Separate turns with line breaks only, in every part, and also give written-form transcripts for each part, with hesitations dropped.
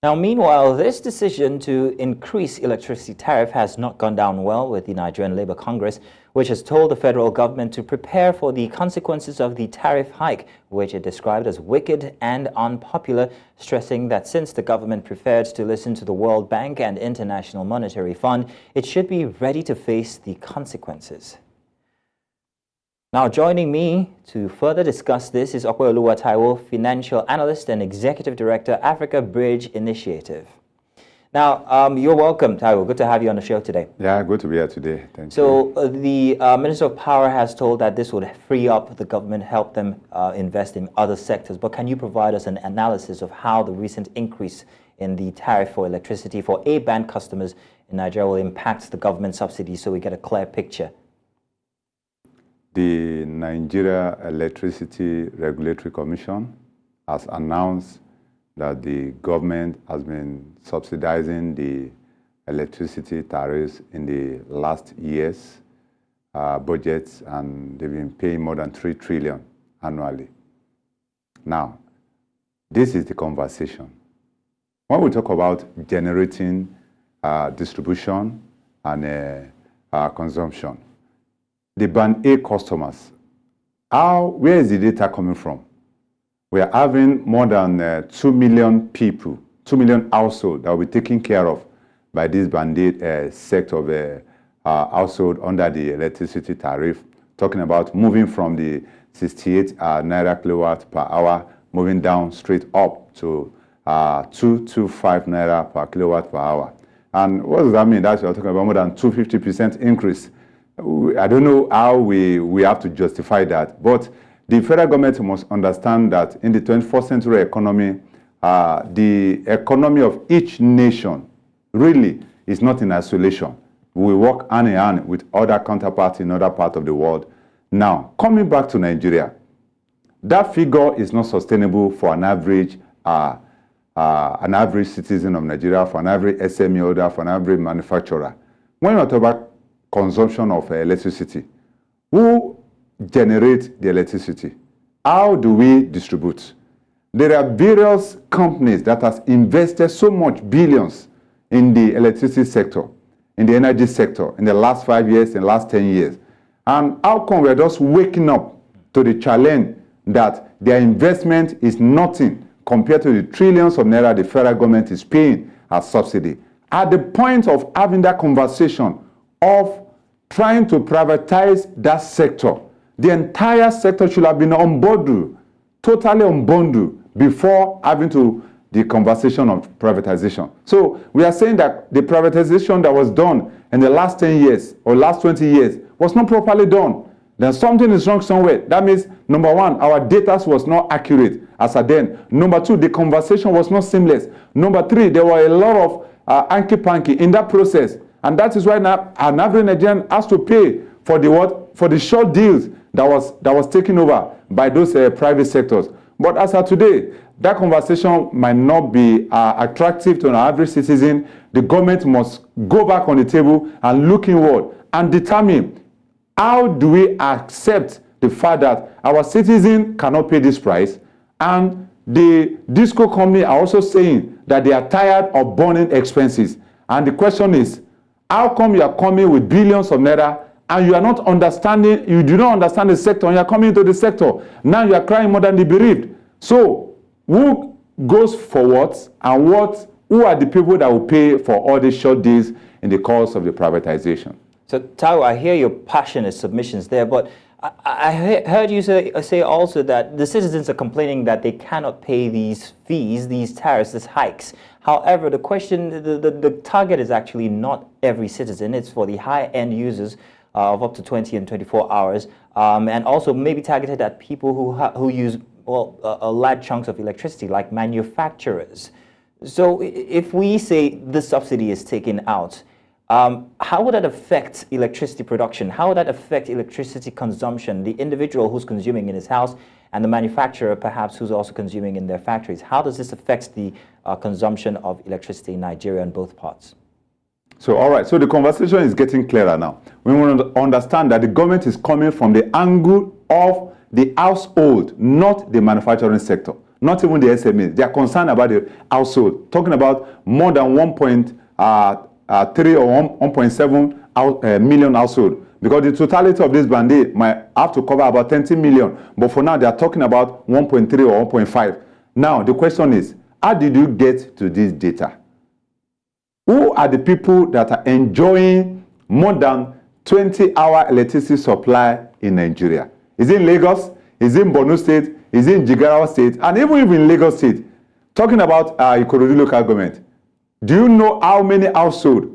Now, meanwhile, this decision to increase electricity tariff has not gone down well with the Nigerian Labour Congress, which has told the federal government to prepare for the consequences of the tariff hike, which it described as wicked and unpopular, stressing that since the government preferred to listen to the World Bank and International Monetary Fund, it should be ready to face the consequences. Now, joining me to further discuss this is Opeoluwa Taiwo, financial analyst and executive director, Africa Bridge Initiative. Now, you're welcome, Taiwo. Good to have you on the show today.
Yeah, good to be here today. Thank you.
So, the Minister of Power has told that this would free up the government, help them invest in other sectors. But can you provide us an analysis of how the recent increase in the tariff for electricity for A-band customers in Nigeria will impact the government subsidies so we get a clear picture?
The Nigeria Electricity Regulatory Commission has announced that the government has been subsidizing the electricity tariffs in the last year's budgets, and they've been paying more than 3 trillion annually. Now, this is the conversation. When we talk about generating distribution and consumption, the Band A customers, where is the data coming from? We are having more than 2 million people, 2 million households that will be taken care of by this Band A sector of household under the electricity tariff, talking about moving from the 68 naira kilowatt per hour, moving down straight up to 225 naira per kilowatt per hour. And what does that mean? That's we're talking about more than 250% increase. I don't know how we have to justify that, but the federal government must understand that in the 21st century economy, the economy of each nation really is not in isolation. We work hand in hand with other counterparts in other parts of the world. Now, coming back to Nigeria, that figure is not sustainable for an average citizen of Nigeria, for an average SME holder, for an average manufacturer. When you talk about consumption of electricity, who generates the electricity? How do we distribute? There are various companies that have invested so much billions in the electricity sector, in the energy sector, in the last 5 years, in the last 10 years. And how come we're just waking up to the challenge that their investment is nothing compared to the trillions of naira the federal government is paying as subsidy? At the point of having that conversation of trying to privatize that sector, the entire sector should have been unbundled, totally unbundled, before having to the conversation of privatization. So we are saying that the privatization that was done in the last 10 years or last 20 years was not properly done. Then something is wrong somewhere. That means, number one, our data was not accurate as at then. Number two, the conversation was not seamless. Number three, there were a lot of hanky-panky in that process. And that is why now an average Nigerian has to pay for the what? For the short deals that was taken over by those private sectors. But as of today, that conversation might not be attractive to an average citizen. The government must go back on the table and look inward and determine how do we accept the fact that our citizen cannot pay this price, and the disco company are also saying that they are tired of burning expenses. And the question is, how come you are coming with billions of naira and you are not understanding, you do not understand the sector, and you are coming into the sector? Now you are crying more than the bereaved. So who goes for what, and who are the people that will pay for all these short deals in the course of the privatization?
So, Taiwo, I hear your passionate submissions there, but I heard you say also that the citizens are complaining that they cannot pay these fees, these tariffs, these hikes. However, the question, the target is actually not every citizen. It's for the high-end users of up to 20 and 24 hours, and also maybe targeted at people who use, well, large chunks of electricity, like manufacturers. So if we say the subsidy is taken out, how would that affect electricity production? How would that affect electricity consumption, the individual who's consuming in his house and the manufacturer perhaps who's also consuming in their factories? How does this affect the consumption of electricity in Nigeria in both parts?
So, all right, so the conversation is getting clearer now. We want to understand that the government is coming from the angle of the household, not the manufacturing sector. not even the SMEs. They are concerned about the household, talking about more than 1.3 or 1.7 million household. Because the totality of this band might have to cover about 20 million. But for now, they are talking about 1.3 or 1.5. Now, the question is, how did you get to this data? Who are the people that are enjoying more than 20-hour electricity supply in Nigeria? Is it in Lagos? Is it in Borno State? Is it in Jigawa State? And even in Lagos State, talking about Ikorodu local government, do you know how many households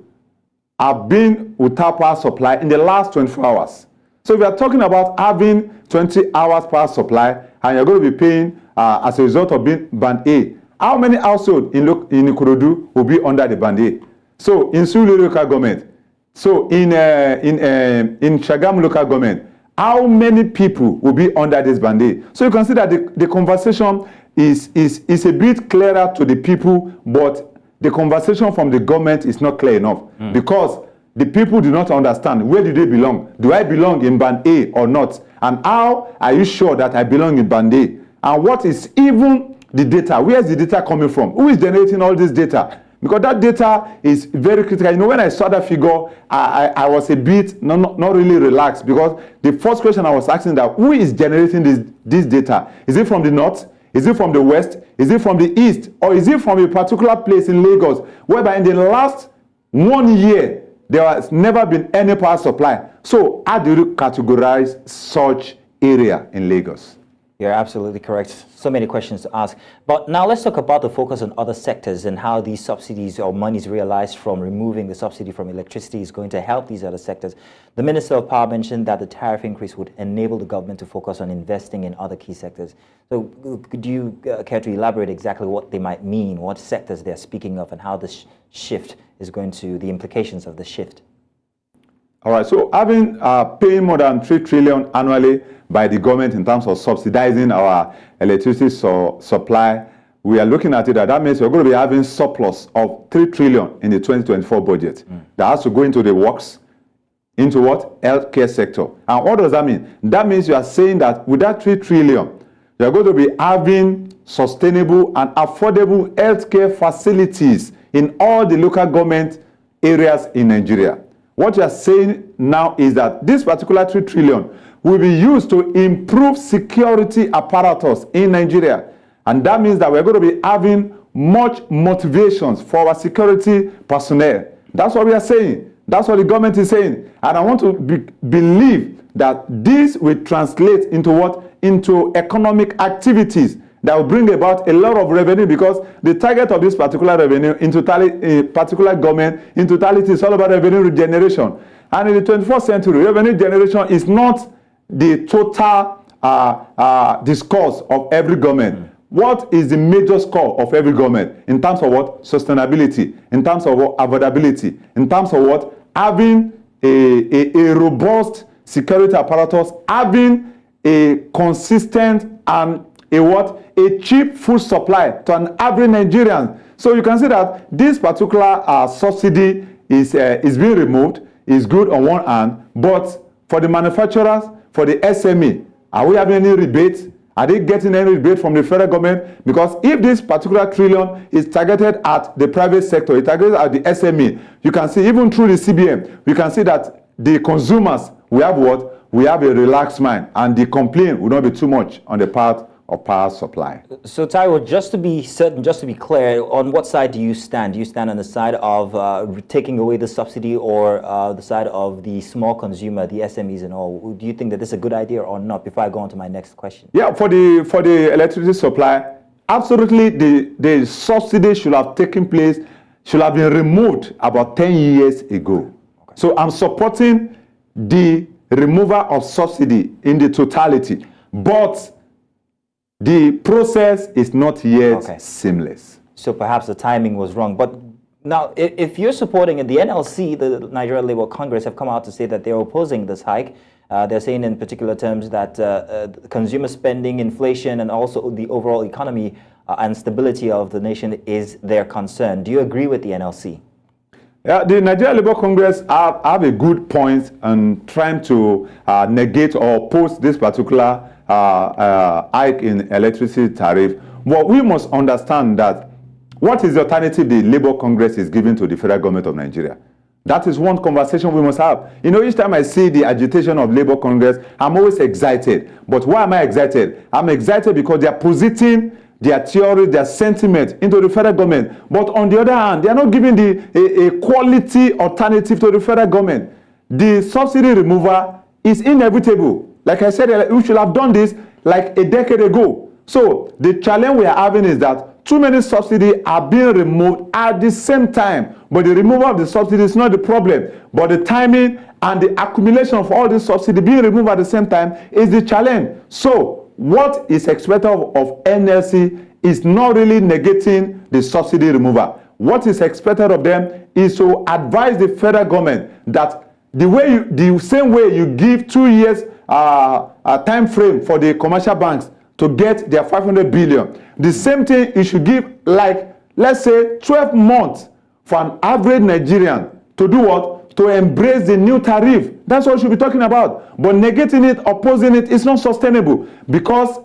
have been without power supply in the last 24 hours? So we are talking about having 20 hours power supply, and you're going to be paying as a result of being band A. How many households in Ikorodu will be under the band A? So in Sulu local government, so in Shagamu local government, how many people will be under this band A? So you can see that the conversation is a bit clearer to the people, but the conversation from the government is not clear enough because the people do not understand where do they belong. Do I belong in band A or not? And how are you sure that I belong in band A? And what is even the data? Where is the data coming from? Who is generating all this data? Because that data is very critical. You know, when I saw that figure, I was a bit not really relaxed, because the first question I was asking that who is generating this data? Is it from the north? Is it from the west? Is it from the east? Or is it from a particular place in Lagos, whereby in the last 1 year, there has never been any power supply? So how do you categorize such area in Lagos?
You're absolutely correct. So many questions to ask. But now let's talk about the focus on other sectors and how these subsidies or monies realized from removing the subsidy from electricity is going to help these other sectors. The Minister of Power mentioned that the tariff increase would enable the government to focus on investing in other key sectors. So could you care to elaborate exactly what they might mean, what sectors they're speaking of, and how this shift is going to, the implications of the shift?
All right, so having paying more than 3 trillion annually by the government in terms of subsidizing our electricity supply, we are looking at it that means we're going to be having surplus of 3 trillion in the 2024 budget. That has to go into the works, into what? Healthcare sector. And what does that mean? That means you are saying that with that 3 trillion, you are going to be having sustainable and affordable healthcare facilities in all the local government areas in Nigeria. What you are saying now is that this particular 3 trillion will be used to improve security apparatus in Nigeria. And that means that we're going to be having much motivations for our security personnel. That's what we are saying. That's what the government is saying. And I want to believe that this will translate into what? Into economic activities that will bring about a lot of revenue, because the target of this particular revenue in totality, particular government in totality, is all about revenue generation. And in the 21st century, revenue generation is not the total discourse of every government. What is the major score of every government in terms of what? Sustainability, in terms of what? Affordability, in terms of what? Having a robust security apparatus, having a consistent and a cheap food supply to an average Nigerian. So you can see that this particular subsidy is being removed, is good on one hand, but for the manufacturers, for the SME, are we having any rebates? Are they getting any rebate from the federal government? Because if this particular trillion is targeted at the private sector, it's targeted at the SME, you can see even through the CBN, we can see that the consumers, we have what? We have a relaxed mind, and the complaint will not be too much on the part of power supply. So
Taiwo, just to be certain, just to be clear, on what side do you stand? Do you stand on the side of taking away the subsidy, or the side of the small consumer, the SMEs and all? Do you think that this is a good idea or not, before I go on to my next question?
Yeah, for the electricity supply, absolutely the subsidy should have taken place, should have been removed about 10 years ago. Okay. So I'm supporting the removal of subsidy in the totality, but the process is not yet seamless.
So perhaps the timing was wrong. But now, if you're supporting it, the NLC, the Nigeria Labour Congress, have come out to say that they're opposing this hike. They're saying in particular terms that consumer spending, inflation, and also the overall economy and stability of the nation is their concern. Do you agree with the NLC?
Yeah, the Nigeria Labour Congress have a good point on trying to negate or oppose this particular hike in electricity tariff. But we must understand that what is the alternative the Labour Congress is giving to the federal government of Nigeria? That is one conversation we must have. You know, each time I see the agitation of Labour Congress, I'm always excited. But why am I excited? I'm excited because they are positing their theory, their sentiment into the federal government. But on the other hand, they are not giving a quality alternative to the federal government. The subsidy removal is inevitable. Like I said, we should have done this like a decade ago. So the challenge we are having is that too many subsidies are being removed at the same time. But the removal of the subsidy is not the problem. But the timing and the accumulation of all these subsidies being removed at the same time is the challenge. So what is expected of NLC is not really negating the subsidy removal. What is expected of them is to advise the federal government that the same way you give 2 years time frame for the commercial banks to get their 500 billion. The same thing you should give, like, let's say 12 months for an average Nigerian to do what? To embrace the new tariff. That's what we should be talking about. But negating it, opposing it is not sustainable, because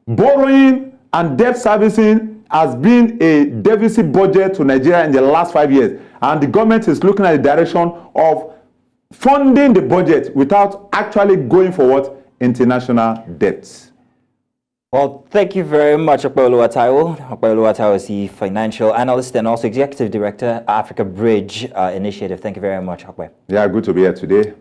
borrowing and debt servicing has been a deficit budget to Nigeria in the last 5 years. And the government is looking at the direction of funding the budget without actually going for what? International debts.
Well, thank you very much, Opeoluwa Taiwo. Opeoluwa Taiwo is the financial analyst and also executive director, Africa Bridge Initiative. Thank you very much, Okwe.
Yeah, good to be here today.